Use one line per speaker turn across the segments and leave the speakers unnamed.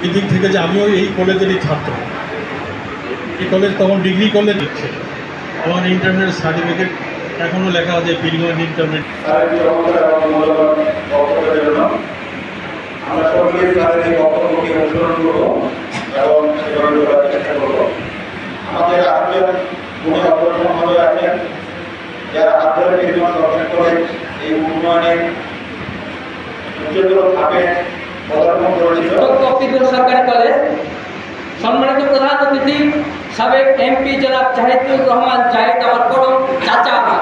এদিক থেকে যে আমিও এই কলেজেরই ছাত্র। এই কলেজ তখন ডিগ্রি কলেজ দিচ্ছে, আমার ইন্টারমিডিয়েট সার্টিফিকেট এখনও লেখা আছে পিরিগঞ্জ ইন্টারমিডিয়েট।
আমরা সকলে তাদের এই বক্তব্যকে অনুসরণ করবো এবং সেভাবে করার চেষ্টা করবো। আমাদের আরেকজন উনি অগ্রসর মহোদয় আছেন, যারা আগ্রহের নির্মাণ সরকারি কলেজ এই উন্নয়নের উচ্চতর ধাপে পদার্পণ করেছিল।
সরকারি কলেজ সম্মানিত প্রধান অতিথি সাবেক এমপি জনাব জাহিদুর রহমান জাহিদ আমার বড় চাচা আমার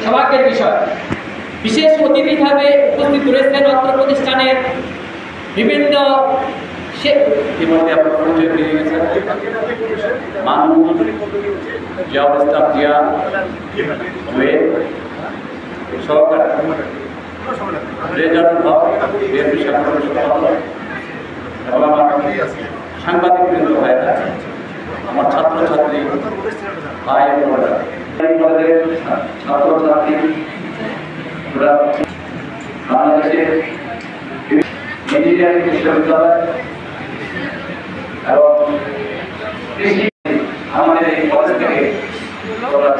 সৌভাগ্যের বিষয়। বিশেষ অতিথি হিসাবে উপস্থিত রয়েছেন অত্র প্রতিষ্ঠানের বিভিন্ন
সাংবাদিক বৃন্দ ভাইরা, আমার ছাত্রছাত্রী ভাই বোনেরা, ছাত্রছাত্রী বাংলাদেশের ইঞ্জিনিয়ারিং বিশ্ববিদ্যালয় এবং আমাদের এই কলেজ থেকে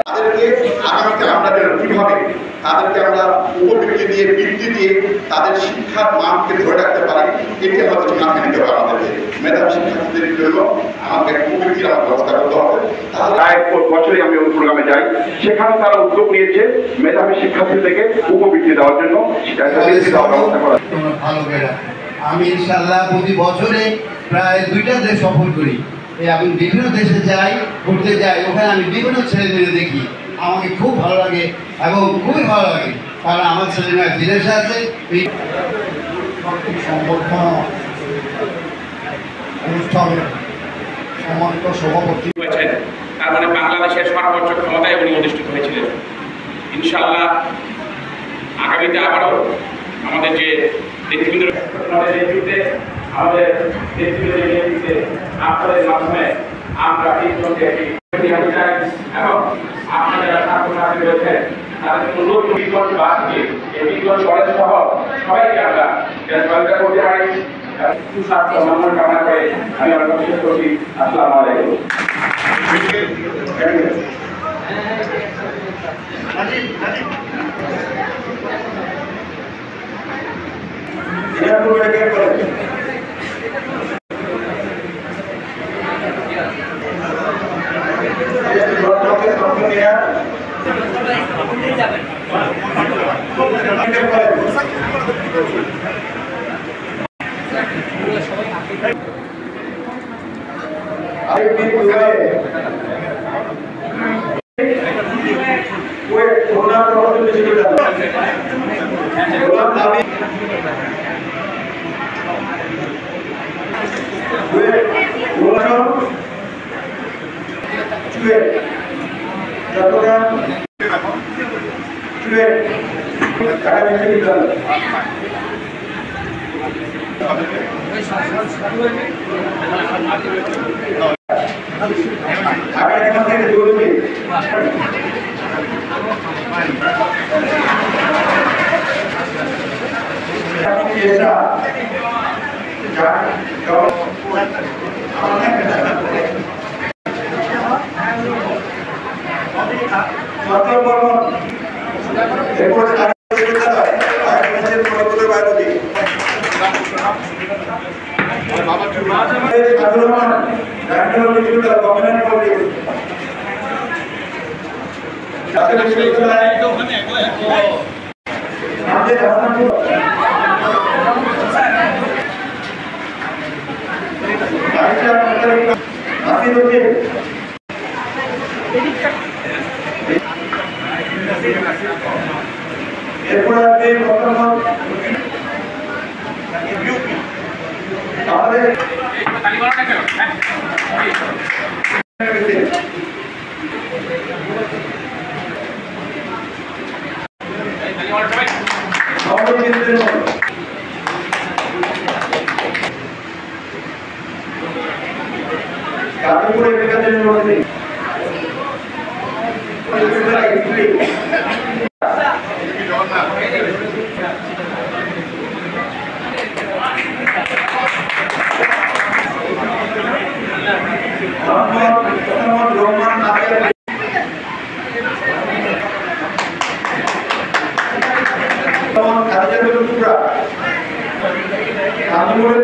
তাদেরকে আগামীতে আমরা কিভাবে তাদেরকে আমরা উপবৃত্তি দিয়ে বৃত্তি দিয়ে তাদের শিক্ষার মানকে ধরে রাখতে পারি, এটি আমাদের মাথায় নিতে হবে। আমাদের মেধাবী শিক্ষার্থীদের জন্য আমাদের উপবৃত্তির ব্যবস্থা করতে হবে।
প্রায় বছরই আমি ওই প্রোগ্রামে যাই, সেখানে তারা উদ্যোগ নিয়েছে মেধাবী শিক্ষার্থীদেরকে উপবৃত্তি দেওয়ার জন্য ব্যবস্থা করা।
আমি ইনশাআল্লাহ প্রতি বছরে প্রায় 2টা দেশ সফর করি। আমি বিভিন্ন দেশে যাই, ঘুরতে যাই, ওখানে আমি বিভিন্ন ছেলেমেয়ে দেখি, আমাকে খুব ভালো লাগে এবং খুবই ভালো লাগে, কারণ আমার ছেলেমেয়েরা বিদেশে আছে। এই সংবর্ধনা অনুষ্ঠানের সম্মানিত সভাপতি
হয়েছেন, তার মানে বাংলাদেশের সর্বোচ্চ ক্ষমতায় উনি অধিষ্ঠিত হয়েছিলেন। ইনশাআল্লাহ আগামীতে আবারও আমাদের যে নেতৃবৃন্দ আপনাদের মাধ্যমে আমরা এবং আপনাদের ছাত্রছাত্রী রয়েছেন তাদের নতুন বিজ্ঞান বাসকে এই বিজ্ঞান কলেজ সহ সবাইকে আমরা সহযোগিতা করতে পারি। সুস্বাস্থ্য সম্মান কামনা করে আমি আমার শেষ করছি। আসসালামু আলাইকুম।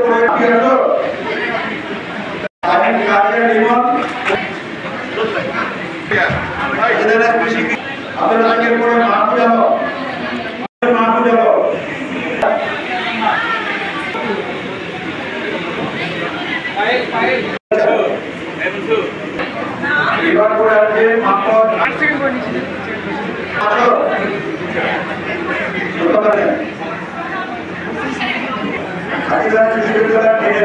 করে কি হলো আমি কাজে নিমন এদের খুশি আপনারা আজকের পরে মাহফিল হলো এবার করে আছে মাত্র 8 সেকেন্ড করে নিচে আদিবাসী বিশ্ববিদ্যালয় থেকে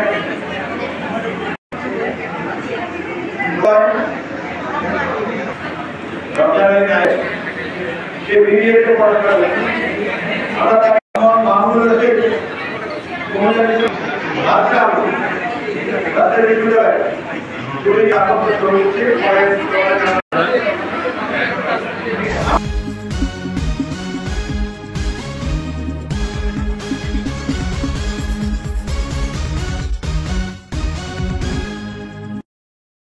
রমজানের আগে সে বিবিএতে পড়াশোনা করে আমরা তাকে মাহমুদুর রশিদ রাজশাহী বিশ্ববিদ্যালয় খুবই আকর্ষণ করেছে